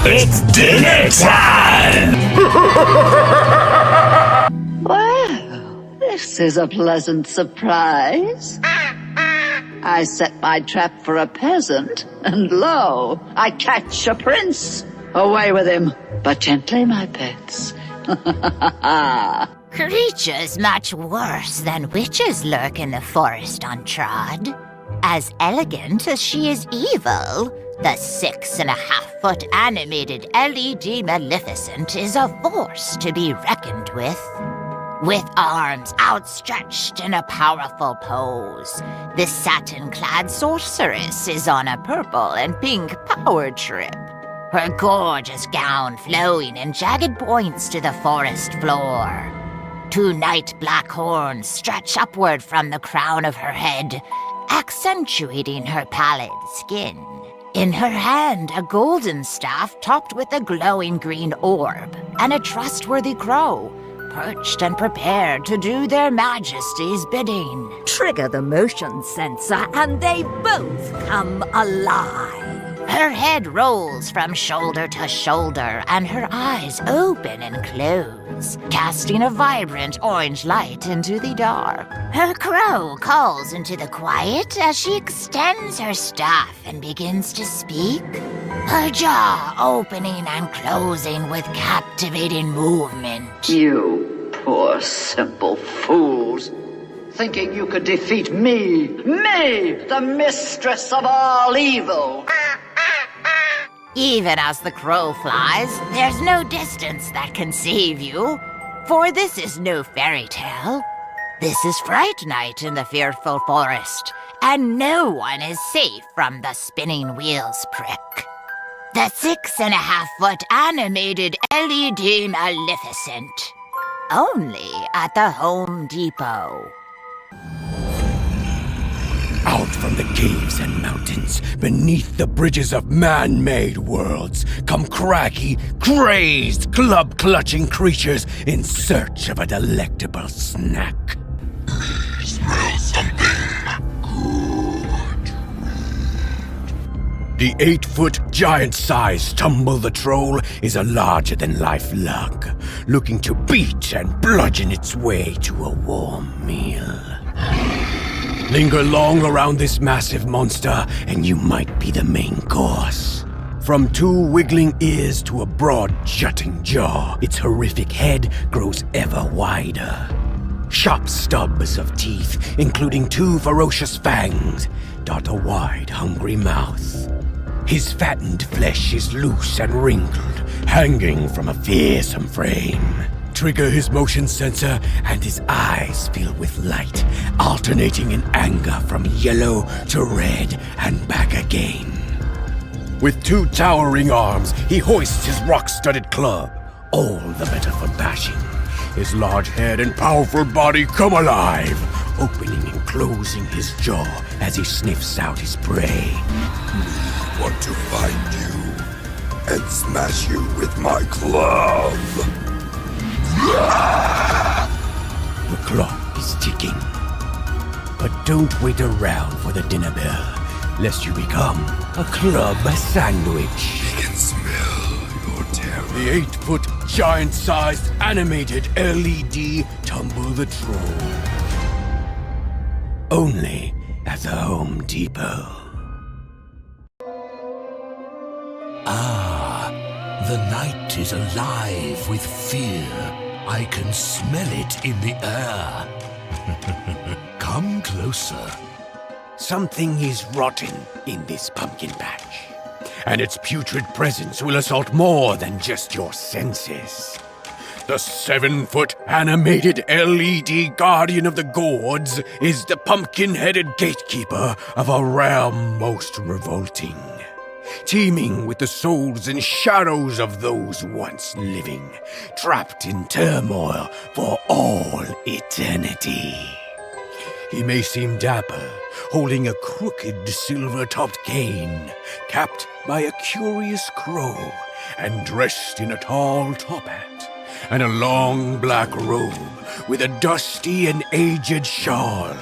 It's dinner time! Well, this is a pleasant surprise. I set my trap for a peasant, and lo, I catch a prince. Away with him, but gently, my pets. Creatures much worse than witches lurk in the forest untrod. As elegant as she is evil, the 6.5-foot animated LED Maleficent is a force to be reckoned with. With arms outstretched in a powerful pose, the satin-clad sorceress is on a purple and pink power trip. Her gorgeous gown flowing in jagged points to the forest floor. 2 night black horns stretch upward from the crown of her head, accentuating her pallid skin. In her hand, a golden staff topped with a glowing green orb, and a trustworthy crow, perched and prepared to do their majesties' bidding. Trigger the motion sensor and they both come alive. Her head rolls from shoulder to shoulder, and her eyes open and close, casting a vibrant orange light into the dark. Her crow calls into the quiet as she extends her staff and begins to speak, her jaw opening and closing with captivating movement. You poor simple fools, thinking you could defeat me, the mistress of all evil. Even as the crow flies, there's no distance that can save you, for this is no fairy tale. This is Fright Night in the fearful forest, and no one is safe from the spinning wheel's prick. The 6.5-foot animated LED Maleficent. Only at the Home Depot. Out from the caves and mountains, beneath the bridges of man-made worlds, come craggy, crazed, club-clutching creatures in search of a delectable snack. Smell something good. The 8-foot, giant-sized Tumble the Troll is a larger-than-life lug, looking to beat and bludgeon its way to a warm meal. Linger long around this massive monster, and you might be the main course. From 2 wiggling ears to a broad, jutting jaw, its horrific head grows ever wider. Sharp stubs of teeth, including 2 ferocious fangs, dot a wide, hungry mouth. His fattened flesh is loose and wrinkled, hanging from a fearsome frame. Trigger his motion sensor, and his eyes fill with light, alternating in anger from yellow to red and back again. With 2 towering arms, he hoists his rock-studded club, all the better for bashing. His large head and powerful body come alive, opening and closing his jaw as he sniffs out his prey. Want to find you and smash you with my club. The clock is ticking. But don't wait around for the dinner bell, lest you become a club sandwich. He can smell your terror. The 8-foot, giant-sized, animated LED Tumble the Troll. Only at the Home Depot. The night is alive with fear. I can smell it in the air. Come closer. Something is rotten in this pumpkin patch, and its putrid presence will assault more than just your senses. The 7-foot animated LED guardian of the Gourds is the pumpkin-headed gatekeeper of a realm most revolting, teeming with the souls and shadows of those once living, trapped in turmoil for all eternity. He may seem dapper, holding a crooked silver-topped cane, capped by a curious crow, and dressed in a tall top hat, and a long black robe with a dusty and aged shawl.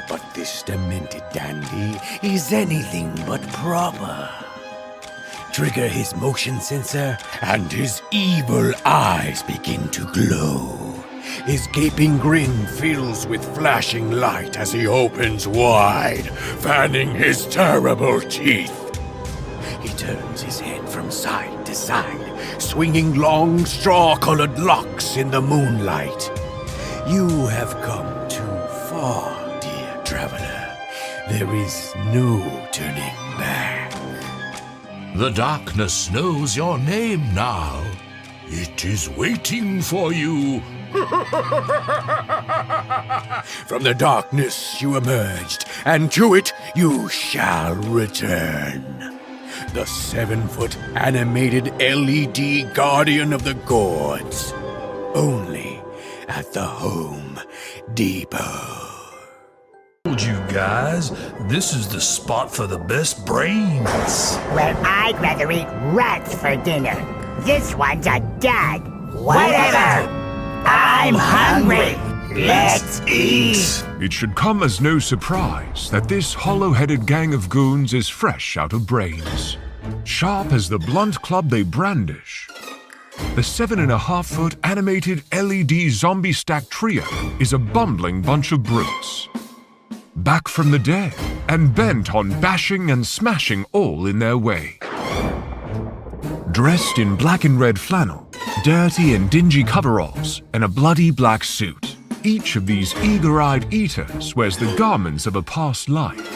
But this demented dandy is anything but proper. Trigger his motion sensor, and his evil eyes begin to glow. His gaping grin fills with flashing light as he opens wide, fanning his terrible teeth. He turns his head from side to side, swinging long straw-colored locks in the moonlight. You have come too far, dear traveler. There is no turning back. The darkness knows your name now. It is waiting for you. From the darkness you emerged, and to it you shall return. The 7-foot animated LED guardian of the Gourds. Only at the Home Depot. Told you guys, this is the spot for the best brains. Well, I'd rather eat rats for dinner. This one's a dud. Whatever. I'm hungry. Let's eat. It should come as no surprise that this hollow-headed gang of goons is fresh out of brains. Sharp as the blunt club they brandish. The 7.5-foot animated LED zombie stack trio is a bumbling bunch of brutes. Back from the dead and bent on bashing and smashing all in their way. Dressed in black and red flannel, dirty and dingy coveralls, and a bloody black suit, each of these eager-eyed eaters wears the garments of a past life,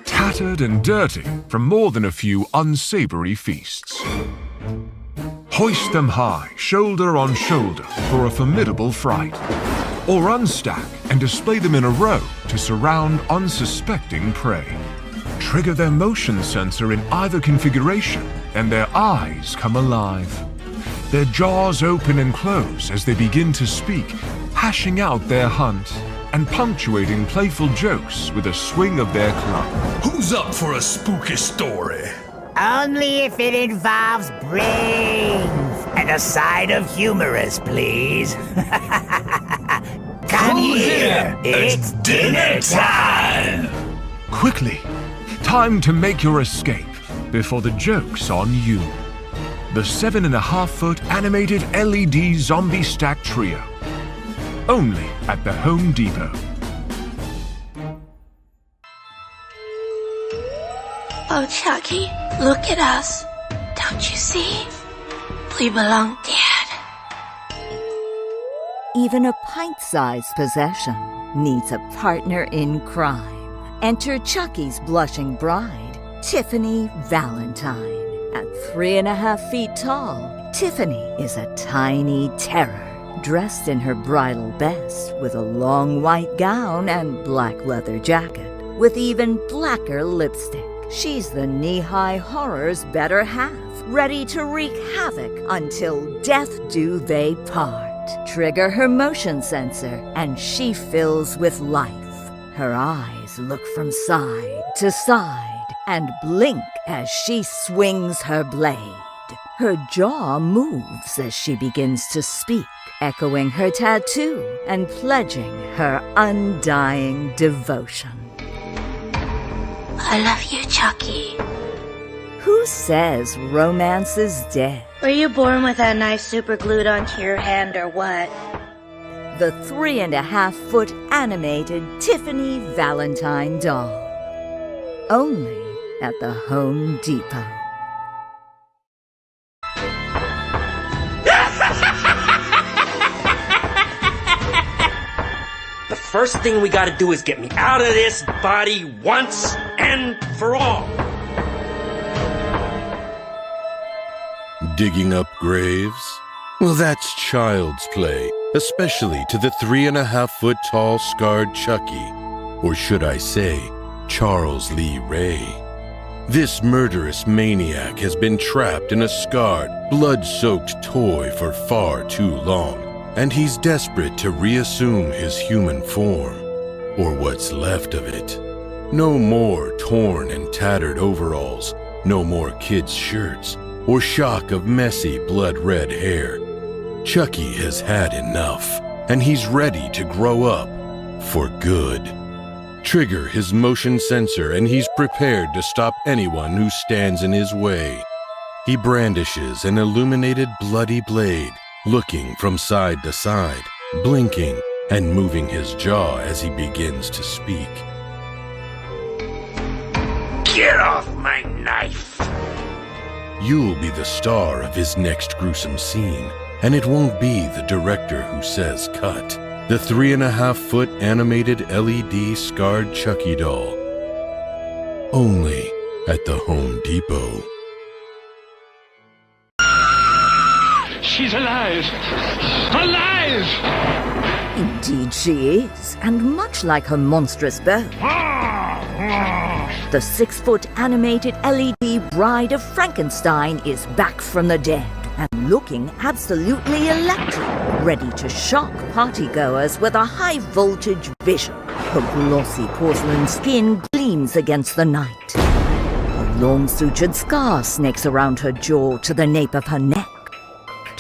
tattered and dirty from more than a few unsavory feasts. Hoist them high, shoulder on shoulder, for a formidable fright, or unstack and display them in a row to surround unsuspecting prey. Trigger their motion sensor in either configuration, and their eyes come alive. Their jaws open and close as they begin to speak, hashing out their hunt, and punctuating playful jokes with a swing of their club. Who's up for a spooky story? Only if it involves brains. And a side of humorous, please. Come here. It's dinner time. Quickly, time to make your escape before the joke's on you. The 7.5-foot animated LED zombie stack trio. Only at the Home Depot. Oh, Chucky, look at us. Don't you see? We belong dead. Even a pint-sized possession needs a partner in crime. Enter Chucky's blushing bride, Tiffany Valentine. At 3.5 feet tall, Tiffany is a tiny terror, dressed in her bridal best with a long white gown and black leather jacket, with even blacker lipstick. She's the knee-high horror's better half, ready to wreak havoc until death do they part. Trigger her motion sensor, and she fills with life. Her eyes look from side to side and blink as she swings her blade. Her jaw moves as she begins to speak, echoing her tattoo and pledging her undying devotion. I love you, Chucky. Who says romance is dead? Were you born with that knife super glued onto your hand or what? The 3.5-foot animated Tiffany Valentine doll. Only at the Home Depot. The first thing we gotta do is get me out of this body once and for all. Digging up graves? Well, that's child's play, especially to the 3.5-foot tall scarred Chucky, or should I say, Charles Lee Ray. This murderous maniac has been trapped in a scarred, blood-soaked toy for far too long, and he's desperate to reassume his human form, or what's left of it. No more torn and tattered overalls, no more kids' shirts, or shock of messy blood-red hair. Chucky has had enough, and he's ready to grow up for good. Trigger his motion sensor and he's prepared to stop anyone who stands in his way. He brandishes an illuminated bloody blade, looking from side to side, blinking and moving his jaw as he begins to speak. Get off my knife! You'll be the star of his next gruesome scene, and it won't be the director who says cut. The 3.5-foot animated LED scarred Chucky doll. Only at the Home Depot. She's alive! Alive! Indeed she is, and much like her monstrous beau. The 6-foot animated LED bride of Frankenstein is back from the dead and looking absolutely electric, ready to shock partygoers with a high-voltage vision. Her glossy porcelain skin gleams against the night. A long sutured scar snakes around her jaw to the nape of her neck.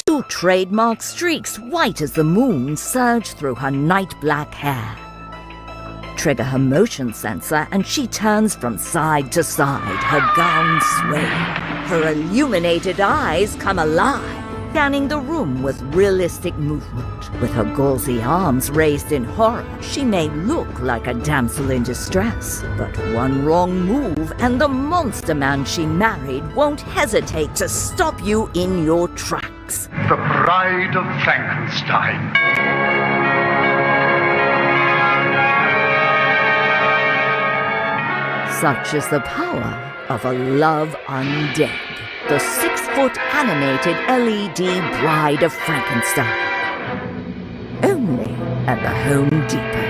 2 trademark streaks white as the moon surge through her night-black hair. Trigger her motion sensor and she turns from side to side, her gown swaying. Her illuminated eyes come alive, scanning the room with realistic movement. With her gauzy arms raised in horror, she may look like a damsel in distress. But one wrong move and the monster man she married won't hesitate to stop you in your tracks. The Bride of Frankenstein. Such is the power of a love undead. The 6-foot animated LED Bride of Frankenstein. Only at the Home Depot.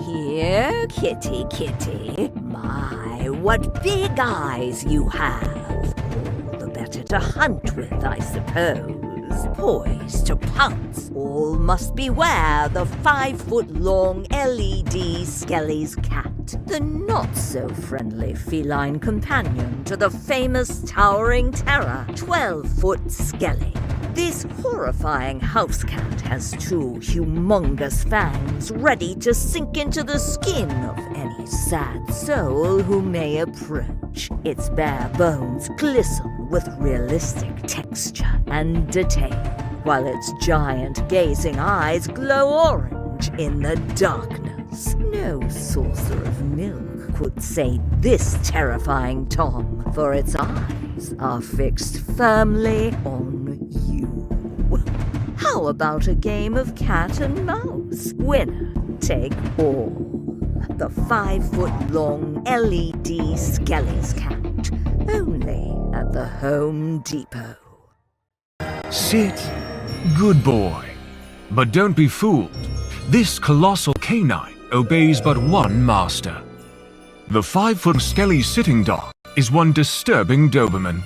Here, kitty, kitty. My, what big eyes you have. All the better to hunt with, I suppose. Poised to pounce. All must beware the 5-foot-long LED Skelly Cat. The not-so-friendly feline companion to the famous towering terror, 12-foot Skelly. This horrifying house cat has 2 humongous fangs ready to sink into the skin of any sad soul who may approach. Its bare bones glisten with realistic texture and detail, while its giant gazing eyes glow orange in the darkness. No saucer of milk could sate this terrifying tom, for its eyes are fixed firmly on you. How about a game of cat and mouse? Winner take all. The 5-foot-long LED Skelly's Cat. Only at the Home Depot. Sit. Good boy. But don't be fooled. This colossal canine obeys but one master. The 5-foot Skelly Sitting Dog is one disturbing Doberman.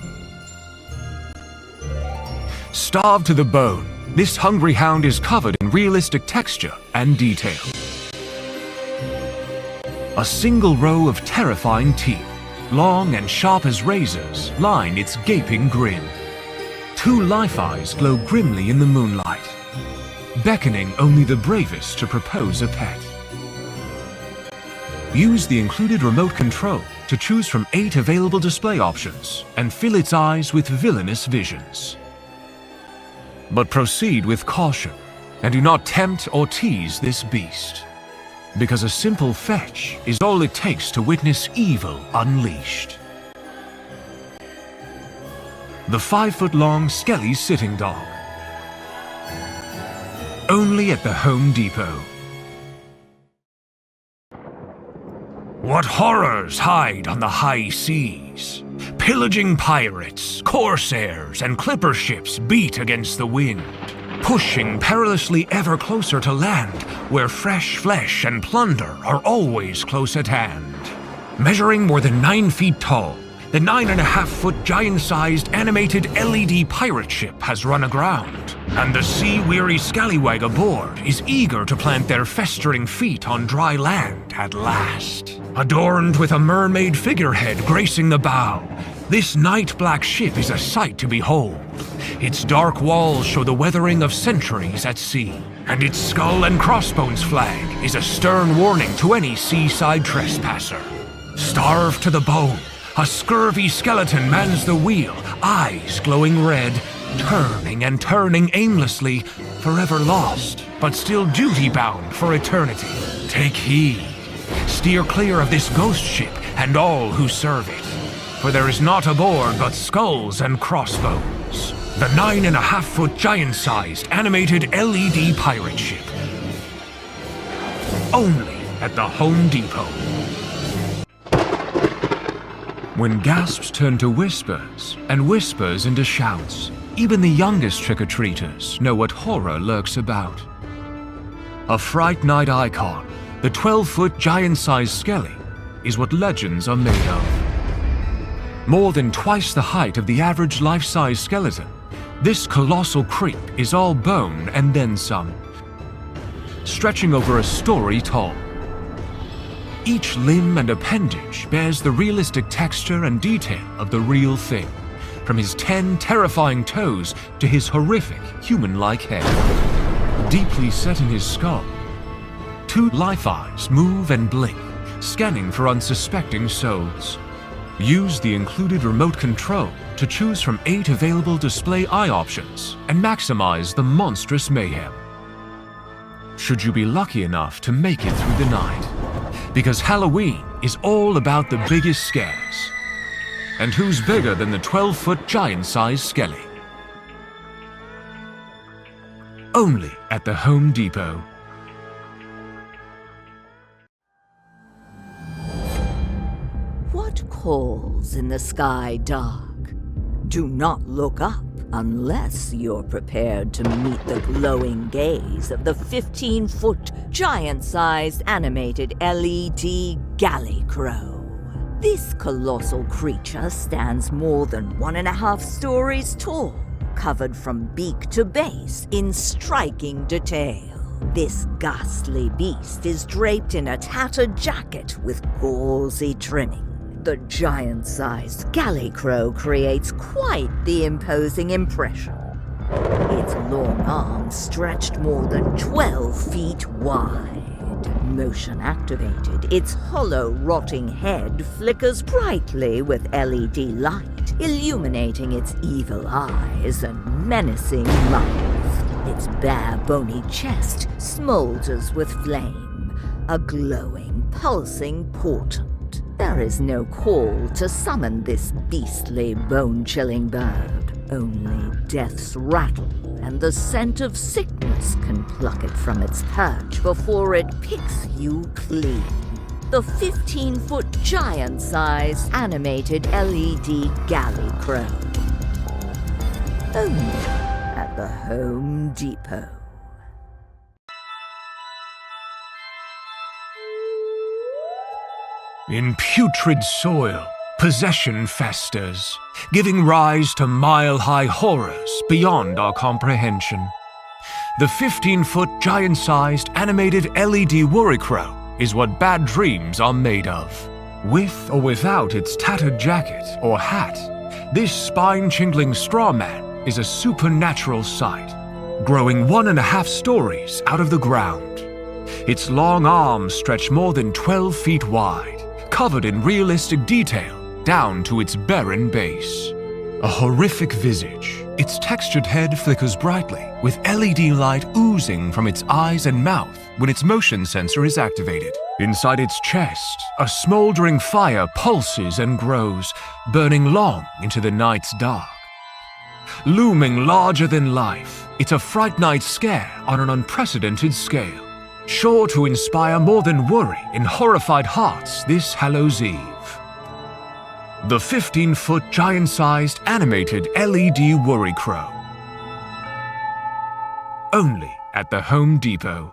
Starved to the bone, this hungry hound is covered in realistic texture and detail. A single row of terrifying teeth, long and sharp as razors, line its gaping grin. 2 life eyes glow grimly in the moonlight, beckoning only the bravest to propose a pet. Use the included remote control to choose from 8 available display options and fill its eyes with villainous visions. But proceed with caution and do not tempt or tease this beast, because a simple fetch is all it takes to witness evil unleashed. The 5-foot-long Skelly Sitting Dog. Only at the Home Depot. What horrors hide on the high seas? Pillaging pirates, corsairs, and clipper ships beat against the wind, pushing perilously ever closer to land, where fresh flesh and plunder are always close at hand. Measuring more than 9 feet tall, the 9.5-foot giant-sized animated LED pirate ship has run aground, and the sea-weary scallywag aboard is eager to plant their festering feet on dry land at last. Adorned with a mermaid figurehead gracing the bow, this night-black ship is a sight to behold. Its dark walls show the weathering of centuries at sea, and its skull and crossbones flag is a stern warning to any seaside trespasser. Starved to the bone, a scurvy skeleton mans the wheel, eyes glowing red, turning and turning aimlessly, forever lost, but still duty-bound for eternity. Take heed. Steer clear of this ghost ship and all who serve it, for there is naught aboard but skulls and crossbones. The 9.5-foot giant-sized animated LED pirate ship. Only at the Home Depot. When gasps turn to whispers, and whispers into shouts, even the youngest trick-or-treaters know what horror lurks about. A Fright Night icon, the 12-foot giant-sized Skelly is what legends are made of. More than twice the height of the average life-size skeleton, this colossal creep is all bone and then some, stretching over a story tall. Each limb and appendage bears the realistic texture and detail of the real thing, from his 10 terrifying toes to his horrific human-like head. Deeply set in his skull, 2 life eyes move and blink, scanning for unsuspecting souls. Use the included remote control to choose from 8 available display eye options and maximize the monstrous mayhem. Should you be lucky enough to make it through the night, because Halloween is all about the biggest scares. And who's bigger than the 12-foot giant-sized Skelly? Only at the Home Depot. What calls in the sky dark? Do not look up unless you're prepared to meet the glowing gaze of the 15-foot giant-sized animated LED Galley Crow. This colossal creature stands more than 1.5 stories tall, covered from beak to base in striking detail. This ghastly beast is draped in a tattered jacket with gauzy trimming. The giant-sized Galley Crow creates quite the imposing impression. Its long arms stretched more than 12 feet wide. Motion activated, its hollow, rotting head flickers brightly with LED light, illuminating its evil eyes and menacing mouth. Its bare, bony chest smolders with flame, a glowing, pulsing portent. There is no call to summon this beastly, bone-chilling bird. Only death's rattle and the scent of sickness can pluck it from its perch before it picks you clean. The 15-foot giant-sized animated LED Galley Crow. Only at the Home Depot. In putrid soil, possession festers, giving rise to mile-high horrors beyond our comprehension. The 15-foot giant-sized animated LED Worry Crow is what bad dreams are made of. With or without its tattered jacket or hat, this spine-chingling straw man is a supernatural sight, growing 1.5 stories out of the ground. Its long arms stretch more than 12 feet wide, covered in realistic detail down to its barren base. A horrific visage, its textured head flickers brightly, with LED light oozing from its eyes and mouth when its motion sensor is activated. Inside its chest, a smoldering fire pulses and grows, burning long into the night's dark. Looming larger than life, it's a Fright Night scare on an unprecedented scale, sure to inspire more than worry in horrified hearts this Hallows Eve. The 15-foot giant-sized animated LED Worry Crow. Only at the Home Depot.